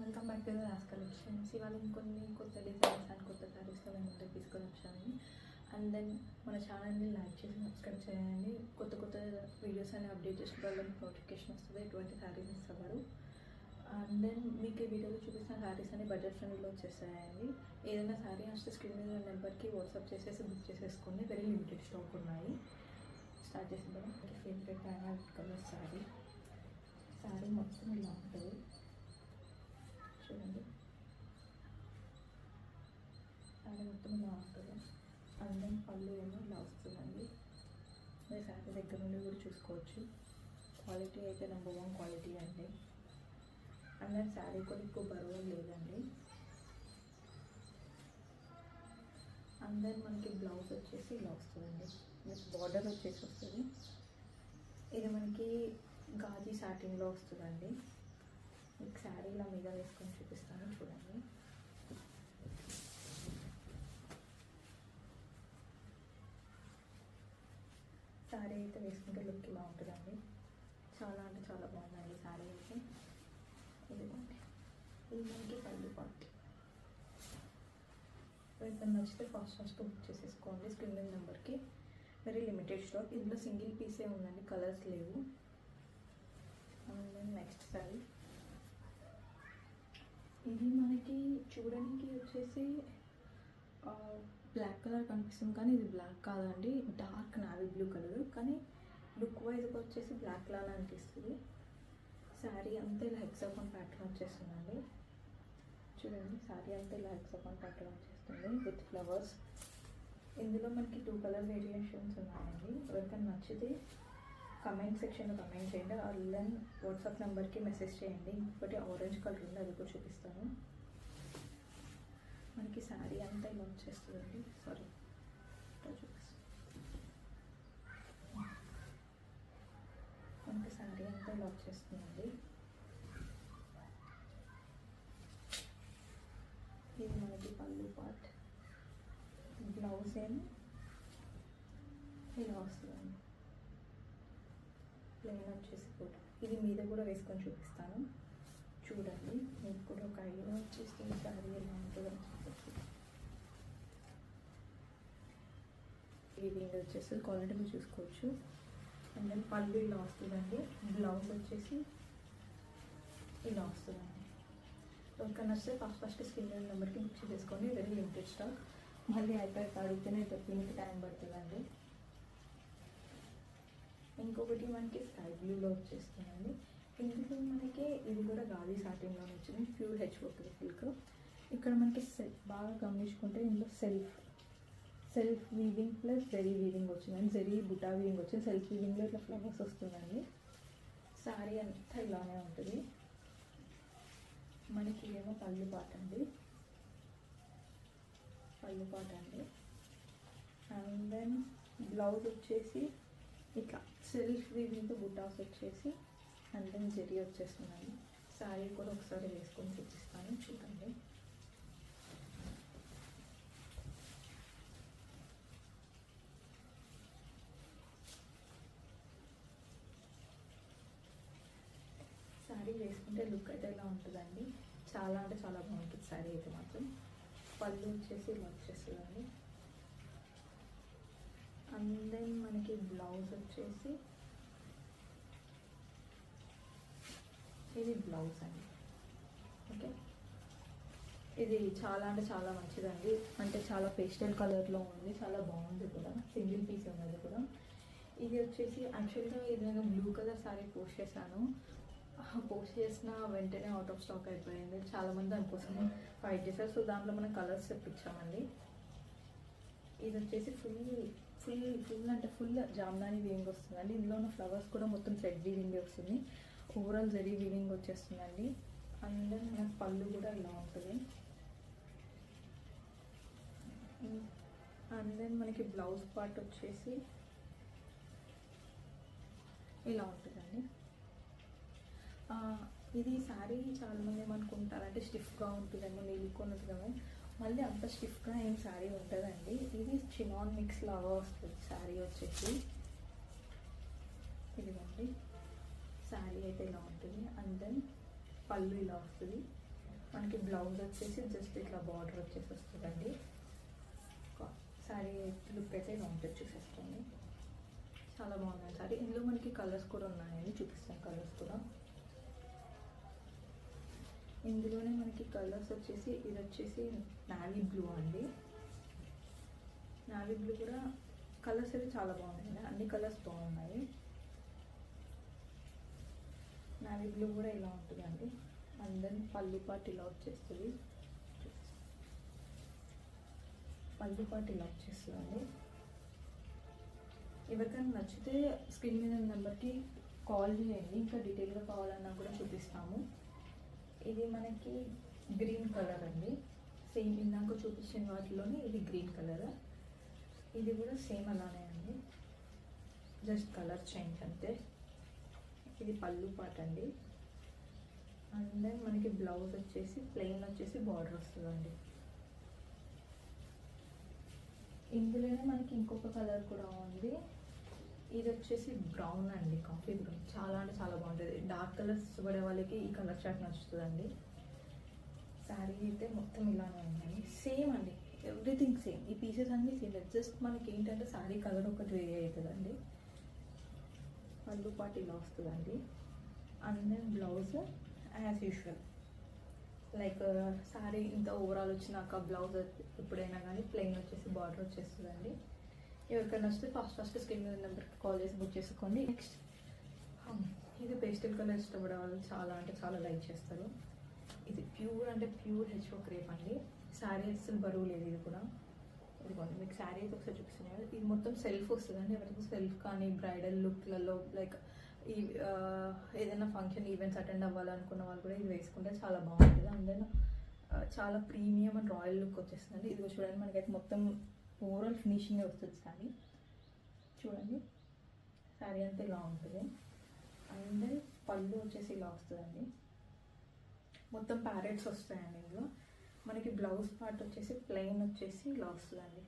Welcome back to Raas collections. ఇవాళ ఇంకొన్ని కొత్త డిజైన్స్ అండ్ కొత్త శారీస్తో మేము ముందుకు తీసుకొని వచ్చామండి. అండ్ దెన్ మన ఛానల్ని లైక్ చేసి సబ్స్క్రైబ్ చేయండి. కొత్త కొత్త వీడియోస్ అన్ని అప్డేట్ చేసిన వాళ్ళకి నోటిఫికేషన్ వస్తుంది, ఎటువంటి శారీస్ ఇస్తారు. అండ్ దెన్ మీకు ఈ వీడియోలో చూపిస్తున్న శారీస్ అన్ని బడ్జెట్ ఫ్రెండ్లీలో వచ్చేసాయండి. ఏదైనా శారీ వస్తే స్క్రీన్ మీద నెంబర్కి వాట్సాప్ చేసేసి బుక్ చేసేసుకోండి. వెరీ లిమిటెడ్ స్టాక్ ఉన్నాయి. స్టార్ట్ చేసేద్దాం. ఫేవరెట్ రెడ్ కలర్ శారీ మొత్తం ఇలా ఉంటుంది చూడండి. శారీ మొత్తం ఇలా ఉంటుంది. అండ్ దెన్ పళ్ళు ఏమో ఇలా వస్తుందండి. మీరు శారీ దగ్గర నుండి కూడా చూసుకోవచ్చు. క్వాలిటీ అయితే నెంబర్ 1 క్వాలిటీ అండి. అండ్ దెన్ శారీ కూడా ఎక్కువ బరువు లేదండి. అండ్ దెన్ మనకి బ్లౌజ్ వచ్చేసి ఇలా వస్తుందండి. మీకు బార్డర్ వచ్చేసి వస్తుంది. ఇది మనకి గాజీ సాటిన్లో వస్తుందండి. మీకు శారీ ఇలా మీద వేసుకొని చూపిస్తాను చూడండి. శారీ అయితే వేసుకుంటే లుక్ ఇలా ఉంటుందండి. చాలా అంటే చాలా బాగుందండి శారీ అయితే. ఇదిగోండి, ఇది మనకి పళ్ళు పార్ట్. ఎవరికైనా నచ్చితే ఫాస్ట్ బుక్ చేసేసుకోండి. స్క్రీన్ నెంబర్కి. Very limited stock. ఇందులో సింగిల్ పీసే ఉందండి, కలర్స్ లేవు. అండ్ దెన్ నెక్స్ట్ శారీ ఇది మనకి చూడడానికి వచ్చేసి బ్లాక్ కలర్ కనిపిస్తుంది, కానీ ఇది బ్లాక్ కాదండి, డార్క్ నావీ బ్లూ కలర్. కానీ లుక్ వైజ్గా వచ్చేసి బ్లాక్ లాగా అనిపిస్తుంది. శారీ అంతా ఇలా హెక్సాగాన్ ప్యాటర్న్ వచ్చేస్తుందండి. చూడండి, శారీ అంతా ఇలా హెక్సాగాన్ ప్యాటర్న్ వచ్చేస్తుంది విత్ ఫ్లవర్స్. ఇందులో మనకి 2 కలర్ వేరియేషన్స్ ఉన్నాయండి. ఎవరికైనా నచ్చితే కమెంట్ సెక్షన్లో కమెంట్ చేయండి. దెన్ వాట్సాప్ నెంబర్కి మెసేజ్ చేయండి. ఇంకొకటి ఆరెంజ్ కలర్ ఉంది, అది కూడా చూపిస్తాను. మనకి శారీ అంతా ఇలా వచ్చేస్తుందండి. సారీ, చూపిస్తాను. మనకి శారీ అంతా ఇలా వచ్చేస్తుందండి. ఇది మనకి పళ్ళు పార్ట్. బ్లౌజ్ ఏమో ఇలా వస్తుందండి. ప్లెయిన్ వచ్చేసి కూడా ఇది మీద కూడా వేసుకొని చూపిస్తాను చూడండి. మీకు కూడా ఒక ఐడియా వచ్చేస్తుంది శారీ ఎలా ఉంటుందని చెప్పచ్చు. వీవింగ్ వచ్చేసి క్వాలిటీ మీరు చూసుకోవచ్చు. అండ్ దెన్ పళ్ళు ఇలా వస్తుందండి. బ్లౌజ్ వచ్చేసి ఇలా వస్తుందండి. ఎవరికైనా వస్తే ఫస్ట్ స్క్రీన్ నెంబర్కి బుక్ చేసుకోండి. Very limited stock. మళ్ళీ అయిపోయాక అడిగితేనే మీకు టైం పడుతుందండి. ఇంకొకటి మనకి స్కై బ్లూలో వచ్చేస్తుందండి. ఇందులో మనకి ఇది కూడా గాజీ సాటిన్లో వచ్చింది, ప్యూర్ హెచ్ఓపీ సిల్క్. ఇక్కడ మనకి బాగా గమనించుకుంటే ఇందులో self weaving plus zari weaving వచ్చిందండి. జెరీ బుటా వీవింగ్ వచ్చింది. సెల్ఫ్ వీవింగ్లో ఇట్లా ఫ్లవర్స్ వస్తుందండి. శారీ అంతా ఇలానే ఉంటుంది. మనకి ఏమో పళ్ళు పాట అండి. అండ్ దెన్ బ్లౌజ్ వచ్చేసి ఇట్లా సెల్ఫ్ వీవింగ్తో బుటాస్ వచ్చేసి అండ్ దెన్ జెరీ వచ్చేస్తుందండి. శారీ కూడా ఒకసారి వేసుకొని చూపిస్తాను చూడండి. శారీ వేసుకుంటే లుక్ అయితే ఇలా ఉంటుందండి. చాలా అంటే చాలా బాగుంటుంది శారీ అయితే మాత్రం. పళ్ళు వచ్చేసి ఇలా వచ్చేస్తుందండి. అండ్ దెన్ మనకి బ్లౌజ్ వచ్చేసి ఇది బ్లౌజ్ అండి. ఓకే, ఇది చాలా అంటే చాలా మంచిదండి. అంటే చాలా పేస్టల్ కలర్లో ఉంది, చాలా బాగుంది కూడా. సింగిల్ పీస్ ఉన్నది కూడా. ఇది వచ్చేసి యాక్చువల్గా ఇది నేను బ్లూ కలర్ శారీ పోస్ట్ చేసిన వెంటనే అవుట్ ఆఫ్ స్టాక్ అయిపోయింది. చాలామంది దానికోసం ఫైట్ చేశారు. సో దాంట్లో మనం కలర్స్ తెప్పించామండి. ఇది వచ్చేసి ఫుల్ అంటే ఫుల్ జామ్దాని వీవింగ్ వస్తుందండి. ఇందులో ఉన్న ఫ్లవర్స్ కూడా మొత్తం థ్రెడ్ వీవింగ్ వస్తుంది. ఓవరాల్ జరీ వీవింగ్ వచ్చేస్తుందండి. అండ్ దెన్ మనకు పళ్ళు కూడా ఇలా ఉంటుంది. అండ్ దెన్ మనకి బ్లౌజ్ పార్ట్ వచ్చేసి ఇలా ఉంటుందండి. ఇది శారీ చాలామంది ఏమనుకుంటారంటే స్టిఫ్గా ఉంటుందేమో, నీళ్ళుకొనుతుందేమో. మళ్ళీ అంత స్టిఫ్గా ఏం శారీ ఉంటుందండి. ఇది చినాన్ మిక్స్ లాగా వస్తుంది శారీ వచ్చేసి. ఇదిగోండి, శారీ అయితే ఇలా ఉంటుంది. అండ్ దెన్ పళ్ళు ఇలా వస్తుంది. మనకి బ్లౌజ్ వచ్చేసి జస్ట్ ఇట్లా బార్డర్ వచ్చేసి వస్తుందండి. శారీ లుక్ అయితే ఇలా ఉంటుంది, చూసేస్తుంది. చాలా బాగుంది శారీ. ఇందులో మనకి కలర్స్ కూడా ఉన్నాయండి, చూపిస్తాను కలర్స్ కూడా. ఇందులోనే మనకి కలర్స్ వచ్చేసి ఇది వచ్చేసి నావీ బ్లూ అండి. నావీ బ్లూ కూడా కలర్స్ అయితే చాలా బాగున్నాయి, అన్ని కలర్స్ బాగున్నాయి. నావీ బ్లూ కూడా ఇలా ఉంటుందండి. అండ్ దెన్ పళ్ళు పాటు ఇలా వచ్చేస్తుంది, పళ్ళు పాటు ఇలా వచ్చేస్తుందండి. ఎవరికైనా నచ్చితే స్క్రీన్ మీద నెంబర్కి కాల్ చేయండి, ఇంకా డీటెయిల్గా కావాలన్నా కూడా చూపిస్తాము. ఇది మనకి గ్రీన్ కలర్ అండి, సేమ్ ఇందాక చూపించిన వాటిలోనే ఇది గ్రీన్ కలర్. ఇది కూడా సేమ్ అలానే అండి, జస్ట్ కలర్ చేంజ్ అంతే. ఇది పళ్ళు పాట అండి. అండ్ దెన్ మనకి బ్లౌజ్ వచ్చేసి ప్లెయిన్ వచ్చేసి బార్డర్ వస్తుందండి. ఇందులోనే మనకి ఇంకొక కలర్ కూడా ఉంది, ఇది వచ్చేసి బ్రౌన్ అండి, కాఫీ బ్రౌన్. చాలా అంటే చాలా బాగుంటుంది. డార్క్ కలర్స్ ఇష్టపడే వాళ్ళకి ఈ కలర్ చార్ట్ నచ్చుతుందండి. శారీ అయితే మొత్తం ఇలానే ఉన్నాయి, సేమ్ అండి, ఎవ్రీథింగ్ సేమ్. ఈ పీసెస్ అన్నీ సేమ్, జస్ట్ మనకి ఏంటంటే శారీ కలర్ ఒకటి వేరే అవుతుందండి. పళ్ళు పాటు ఇలా వస్తుందండి. And then blouse as usual, like sari ఇంత ఓవరాల్ వచ్చినాక బ్లౌజ్ ఎప్పుడైనా కానీ ప్లెయిన్ వచ్చేసి బార్డర్ వచ్చేస్తుందండి. ఎవరికైనా వస్తే ఫస్ట్ స్క్రీన్ మీద నెంబర్కి కాల్ చేసి బుక్ చేసుకోండి. నెక్స్ట్ ఇది పేస్టల్ కలర్ ఇష్టపడే వాళ్ళు చాలా అంటే చాలా లైక్ చేస్తారు. ఇది ప్యూర్ అంటే ప్యూర్ హెచ్ఓ క్రేప్ అండి. శారీ అసలు బరువు లేదు. ఇది కూడా ఇదిగోండి, మీకు శారీ అయితే ఒకసారి చూపిస్తున్నాయి. ఇది మొత్తం సెల్ఫ్ వస్తుందండి. ఎవరికి సెల్ఫ్ కానీ బ్రైడల్ లుక్లలో లైక్ ఈ ఏదైనా ఫంక్షన్ ఈవెంట్స్ అటెండ్ అవ్వాలనుకున్న వాళ్ళు కూడా ఇది వేసుకుంటే చాలా బాగుంటుంది. అండ్ దెన్ చాలా ప్రీమియం అండ్ రాయల్ లుక్ వచ్చేస్తుందండి. ఇది చూడండి, మనకైతే మొత్తం ఓవరాల్ ఫినిషింగ్ వస్తుంది శారీ. చూడండి, శారీ అంతా ఇలా ఉంటుంది. అండ్ పళ్ళు వచ్చేసి ఇలా వస్తుందండి, మొత్తం ప్యారెట్స్ వస్తాయండి. ఇందులో మనకి బ్లౌజ్ పార్ట్ వచ్చేసి ప్లెయిన్ వచ్చేసి ఇలా వస్తుందండి.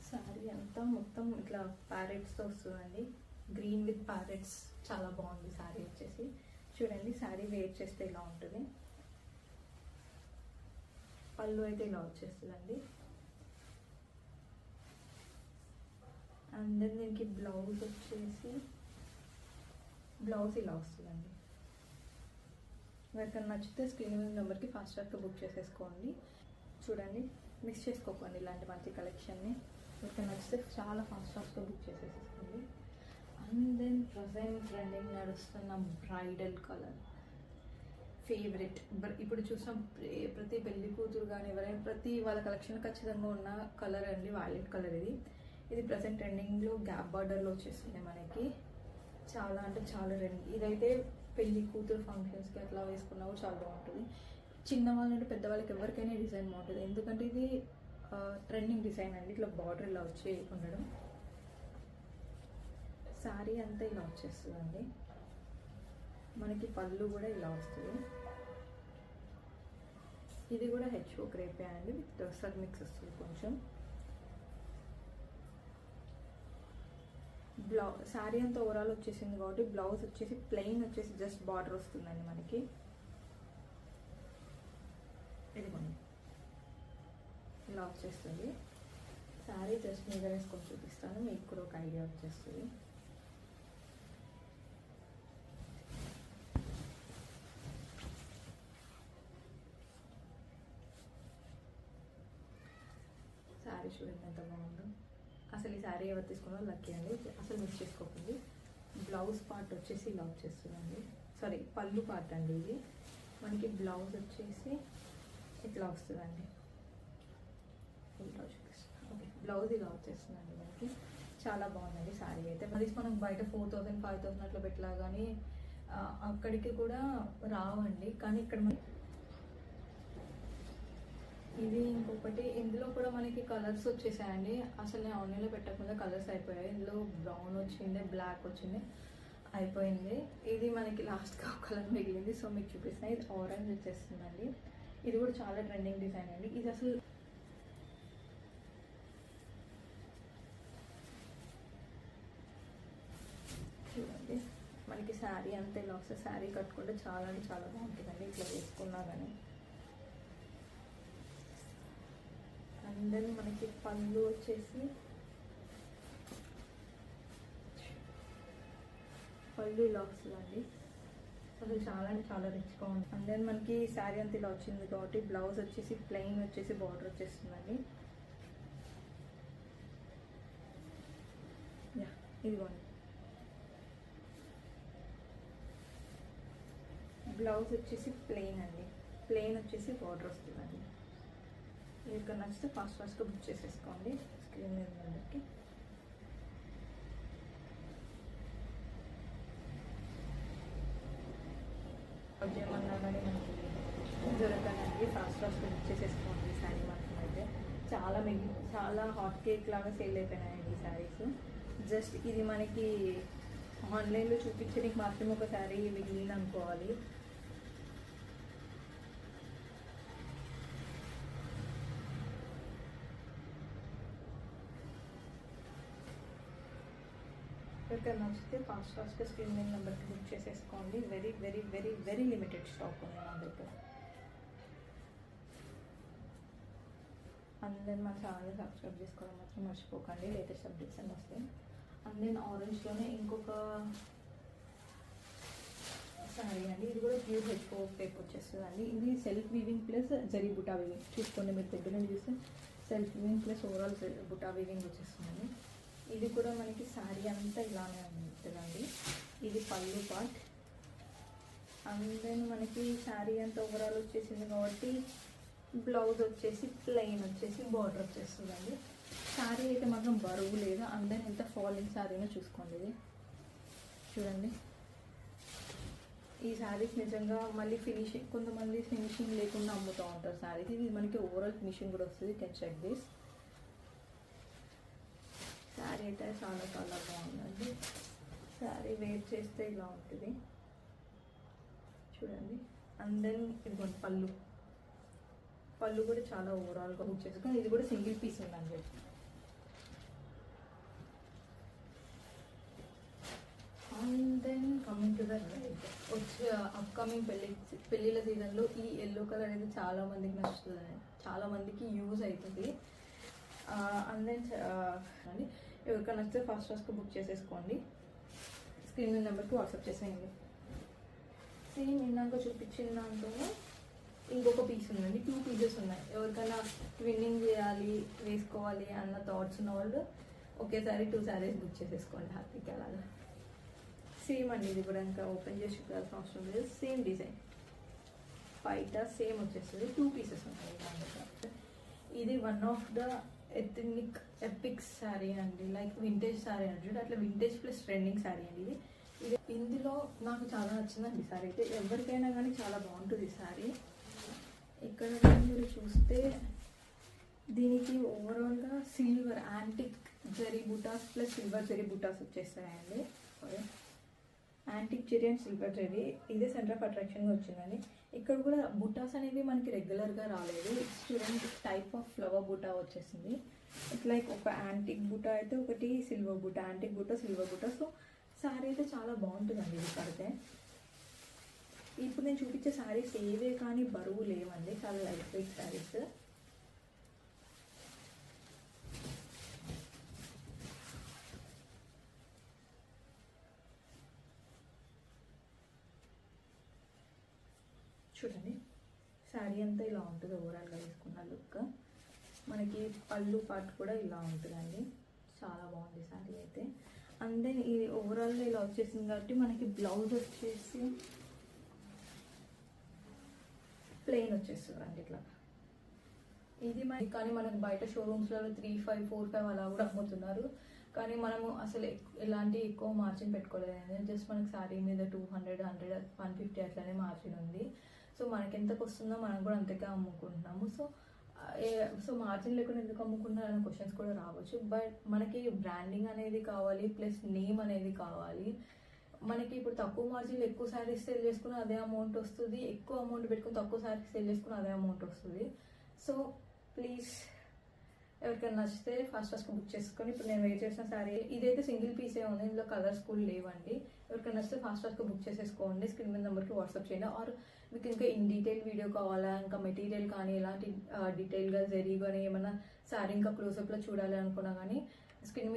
శారీ అంతా మొత్తం ఇట్లా ప్యారెట్స్తో వస్తుందండి, గ్రీన్ విత్ ప్యారెట్స్. చాలా బాగుంది శారీ వచ్చేసి. చూడండి, శారీ వేర్ చేస్తే ఇలా ఉంటుంది. పళ్ళు అయితే ఇలా వచ్చేస్తుందండి. అండ్ దెన్ దీనికి బ్లౌజ్ వచ్చేసి బ్లౌజ్ ఇలా వస్తుందండి. ఎవరికైనా నచ్చితే స్క్రీన్ మీద నెంబర్కి ఫాస్ట్గా బుక్ చేసేసుకోండి. చూడండి, మిస్ చేసుకోకండి ఇలాంటి మంచి కలెక్షన్ని. ఎవరికైనా నచ్చితే చాలా ఫాస్ట్గా బుక్ చేసేసుకోండి. అండ్ దెన్ ప్రజెంట్ ట్రెండింగ్ నడుస్తున్న బ్రైడల్ కలర్ ఫేవరెట్. ఇప్పుడు చూసిన ప్రతి పెళ్లి కూతురు కానీ ఎవరైనా ప్రతి వాళ్ళ కలెక్షన్ ఖచ్చితంగా ఉన్న కలర్ అండి, వైలెట్ కలర్. ఇది ప్రజెంట్ ట్రెండింగ్లో గ్యాప్ బార్డర్లో వచ్చేస్తుంది మనకి. చాలా అంటే చాలా ట్రెండింగ్. ఇదైతే పెళ్లి కూతురు ఫంక్షన్స్కి అట్లా వేసుకున్నా కూడా చాలా బాగుంటుంది. చిన్నవాళ్ళ నుండి పెద్దవాళ్ళకి ఎవరికైనా డిజైన్ బాగుంటుంది, ఎందుకంటే ఇది ట్రెండింగ్ డిజైన్ అండి. ఇట్లా బార్డర్ ఇలా వచ్చి ఉండడం. శారీ అంతా ఇలా వచ్చేస్తుందండి. మనకి పళ్ళు కూడా ఇలా వస్తుంది. ఇది కూడా హెచ్ఓ క్రేపే అండి, విత్ టస్సర్ మిక్స్ వస్తుంది కొంచెం. శారీ అంతా ఓవరాల్ వచ్చేసింది కాబట్టి బ్లౌజ్ వచ్చేసి ప్లెయిన్ వచ్చేసి జస్ట్ బార్డర్ వస్తుందండి మనకి. ఇదిగోండి, ఇలా వచ్చేస్తుంది. శారీ జస్ట్ మీద వేసుకొని చూపిస్తాను, మీకు కూడా ఒక ఐడియా వచ్చేస్తుంది. శారీ చూడండి ఎంత బాగుందో. అసలు ఈ శారీ ఎవరు తీసుకున్నా లక్కీ అండి, అసలు మిస్ చేసుకోకండి. బ్లౌజ్ పార్ట్ వచ్చేసి ఇలా వచ్చేస్తుందండి, సారీ పళ్ళు పార్ట్ అండి. ఇది మనకి బ్లౌజ్ వచ్చేసి ఇట్లా వస్తుందండి. ఓకే, బ్లౌజ్ ఇలా వచ్చేస్తుందండి మనకి. చాలా బాగుందండి శారీ అయితే. మరి మనం బయట 4000 5000 అట్లా పెట్టలా కానీ అక్కడికి కూడా రావండి. కానీ ఇక్కడ ఇది ఇంకొకటి, ఇందులో కూడా మనకి కలర్స్ వచ్చేసాయండి. అసలు నేను ఆన్లైన్లో పెట్టకుండా కలర్స్ అయిపోయాయి. ఇందులో బ్రౌన్ వచ్చింది, బ్లాక్ వచ్చింది, అయిపోయింది. ఇది మనకి లాస్ట్గా ఒక కలర్ మిగిలింది, సో మీకు చూపిస్తాను. ఇది ఆరెంజ్ వచ్చేస్తుందండి. ఇది కూడా చాలా ట్రెండింగ్ డిజైన్ అండి. ఇది అసలు మనకి శారీ అంతే ఇలా వస్తే శారీ కట్టుకుంటే చాలా అంటే చాలా బాగుంటుందండి ఇట్లా వేసుకున్నా కానీ. అండ్ దెన్ మనకి పళ్ళు వచ్చేసి పళ్ళు ఇలా వస్తుందండి. అసలు చాలా అంటే చాలా రిచ్గా ఉంది. అండ్ దెన్ మనకి శారీ అంతా ఇలా వచ్చింది కాబట్టి బ్లౌజ్ వచ్చేసి ప్లెయిన్ వచ్చేసి బార్డర్ వచ్చేస్తుందండి. యా ఇదిగోండి బ్లౌజ్ వచ్చేసి ప్లెయిన్ అండి, ప్లెయిన్ వచ్చేసి బార్డర్ వస్తుందండి. మీరు ఇక్కడ నచ్చితే ఫాస్ట్గా బుక్ చేసేసుకోండి స్క్రీన్ మీద నెంబర్కి. ఏమన్నా కానీ మనకి దొరకనండి, ఫాస్ట్గా బుక్ చేసేసుకోండి. ఈ శారీ మాత్రం అయితే చాలా హాట్ కేక్ లాగా సేల్ అయిపోయినాయండి ఈ శారీస్. జస్ట్ ఇది మనకి ఆన్లైన్లో చూపించడానికి మాత్రమే ఒక శారీ మిగిలింది అనుకోవాలి. ఇక్కడ నచ్చితే ఫాస్ట్గా స్క్రీన్ మీద నెంబర్కి బుక్ చేసేసుకోండి. Very very very very limited stock ఉంది నా దగ్గర. అండ్ దెన్ మన ఛానల్ని సబ్స్క్రైబ్ చేసుకోవడం మాత్రం మర్చిపోకండి, లేటెస్ట్ అప్డేట్స్ అన్నీ వస్తాయి. అండ్ దెన్ ఆరెంజ్లోనే ఇంకొక శారీ అండి, ఇది కూడా ప్యూర్ హెచ్ఓ టైప్ వచ్చేస్తుంది అండి. ఇది self weaving plus zari buta weaving. చూసుకోండి మీరు దగ్గర నుంచి చూస్తే self weaving plus overall buta weaving వచ్చేస్తుందండి. ఇది కూడా మనకి శారీ అంతా ఇలానే ఉంటుందండి. ఇది పళ్ళు పార్ట్. అండ్ దెన్ మనకి శారీ అంతా ఓవరాల్ వచ్చేసింది కాబట్టి బ్లౌజ్ వచ్చేసి ప్లెయిన్ వచ్చేసి బార్డర్ వచ్చేస్తుందండి. శారీ అయితే మాత్రం బరువు లేదు. అండ్ దెన్ ఎంత ఫాలింగ్ శారీనో చూసుకోండి. ఇది చూడండి, ఈ శారీస్ నిజంగా మళ్ళీ ఫినిషింగ్, కొంతమంది ఫినిషింగ్ లేకుండా అమ్ముతూ ఉంటారు శారీస్. ఇది మనకి ఓవరాల్ ఫినిషింగ్ కూడా వస్తుంది. Can check this. శారీ అయితే చాలా చాలా బాగుందండి. శారీ వేర్ చేస్తే ఇలా ఉంటుంది చూడండి. అండ్ దెన్ ఇదిగోండి పళ్ళు కూడా చాలా ఓవరాల్గా బుక్ చేసుకొని, ఇది కూడా సింగిల్ పీస్ ఉందండి. And then coming to the right, వచ్చే అప్కమింగ్ పెళ్ళిళ్ళ సీజన్లో ఈ ఎల్లో కలర్ అనేది చాలా మందికి నచ్చుతుంది, చాలా మందికి యూజ్ అవుతుంది. అండ్ దెన్ అండి ఎవరికైనా నచ్చితే ఫాస్ట్గా బుక్ చేసేసుకోండి. స్క్రీన్ నెంబర్కి వాట్సాప్ చేసేయండి. సేమ్ ఇందాక చూపించిన దాంట్లోనే ఇంకొక పీస్ ఉందండి, 2 పీసెస్ ఉన్నాయి. ఎవరికైనా ట్విన్నింగ్ చేయాలి, వేసుకోవాలి అన్న థాట్స్ ఉన్న వాళ్ళు ఒకేసారి 2 శారీస్ బుక్ చేసేసుకోండి హ్యాపీగా. అలాగా సేమ్ అండి, ఇది కూడా ఇంకా ఓపెన్ చేసి చూడాల్సిన అవసరం లేదు. సేమ్ డిజైన్ బయట సేమ్ వచ్చేస్తుంది. 2 పీసెస్ ఉంటాయి దాంట్లో. ఇది one of the epic sari అండి, లైక్ వింటేజ్ శారీ అంటే అట్లా వింటేజ్ ప్లస్ ట్రెండింగ్ శారీ అండి. ఇది ఇందులో నాకు చాలా నచ్చిందండి శారీ అయితే. ఎవరికైనా కానీ చాలా బాగుంటుంది ఈ శారీ. ఇక్కడ మీరు చూస్తే దీనికి ఓవరాల్గా సిల్వర్ యాంటిక్ జరీ బుటాస్ ప్లస్ సిల్వర్ జరీ బుటాస్ వచ్చేస్తాయండి. Antique zari and silver zari ఇదే సెంటర్ ఆఫ్ అట్రాక్షన్గా వచ్చిందండి. ఇక్కడ కూడా బుటాస్ అనేవి మనకి రెగ్యులర్గా రాలేదు. చూడండి టైప్ ఆఫ్ ఫ్లవర్ బుటా వచ్చేసింది. ఇట్స్ లైక్ ఒక యాంటిక్ బుటా అయితే ఒకటి silver buta, antique buta silver buta. So sari అయితే చాలా బాగుంటుందండి ఇది పడితే. ఇప్పుడు నేను చూపించే శారీస్ ఏవే కానీ బరువు లేవండి, చాలా లైట్ వెయిట్ శారీస్. చూడండి శారీ అంతా ఇలా ఉంటుంది ఓవరాల్గా వేసుకున్న లుక్. మనకి పళ్ళు పార్ట్ కూడా ఇలా ఉంటుందండి. చాలా బాగుంది శారీ అయితే. అండ్ దెన్ ఇది ఓవరాల్గా ఇలా వచ్చేసింది కాబట్టి మనకి బ్లౌజ్ వచ్చేసి ప్లెయిన్ వచ్చేస్తుంది అండి ఇట్లా. ఇది కానీ మనకు బయట షోరూమ్స్లలో 3,500, 4,500 అలా కూడా అమ్ముతున్నారు. కానీ మనము అసలు ఎలాంటి ఎక్కువ మార్జిన్ పెట్టుకోలేదు. జస్ట్ మనకి శారీ మీద 200, 100, 150 అట్లనే మార్జిన్ ఉంది. సో మనకి ఎంతకు వస్తుందో మనం కూడా అంతకే అమ్ముకుంటున్నాము. సో మార్జిన్ లేకుండా ఎందుకు అమ్ముకుంటున్నారు అనే క్వశ్చన్స్ కూడా రావచ్చు. బట్ మనకి బ్రాండింగ్ అనేది కావాలి, ప్లస్ నేమ్ అనేది కావాలి. మనకి ఇప్పుడు తక్కువ మార్జిన్లో ఎక్కువ శారీస్ సేల్ చేసుకుని అదే అమౌంట్ వస్తుంది, ఎక్కువ అమౌంట్ పెట్టుకుని తక్కువ శారీస్ సేల్ చేసుకుని అదే అమౌంట్ వస్తుంది. సో ప్లీజ్ ఎవరికైనా నచ్చితే ఫాస్ట్ బుక్ చేసుకొని, ఇప్పుడు నేను వెయిట్ చేసిన శారీ ఇదైతే సింగిల్ పీసే ఉంది, ఇందులో కలర్స్ కూడా లేవండి. ఎవరికైనా నచ్చితే ఫాస్ట్ బుక్ చేసేసుకోండి. స్క్రీన్ మీద నెంబర్కి వాట్సాప్ చేయండి. ఆర్ మీకు ఇంకా ఇన్ డీటెయిల్ వీడియో కావాలా, ఇంకా మెటీరియల్ కానీ ఎలాంటి డీటెయిల్గా జరీ కానీ ఏమైనా శారీ ఇంకా క్లోజప్లో చూడాలి అనుకున్నా కానీ స్క్రీన్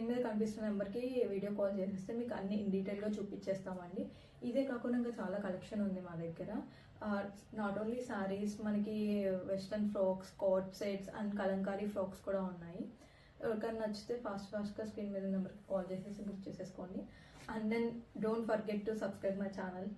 మీద కనిపిస్తున్న నెంబర్కి వీడియో కాల్ చేసేస్తే మీకు అన్ని ఇన్ డీటెయిల్గా చూపించేస్తామండి. ఇదే కాకుండా ఇంకా చాలా కలెక్షన్ ఉంది మా దగ్గర. నాట్ ఓన్లీ శారీస్, మనకి western frocks, coat sets and Kalamkari frocks కూడా ఉన్నాయి. ఎవరికైనా నచ్చితే ఫాస్ట్గా స్క్రీన్ మీద నెంబర్కి కాల్ చేసేసి బుక్ చేసేసుకోండి. And then don't forget to subscribe my channel.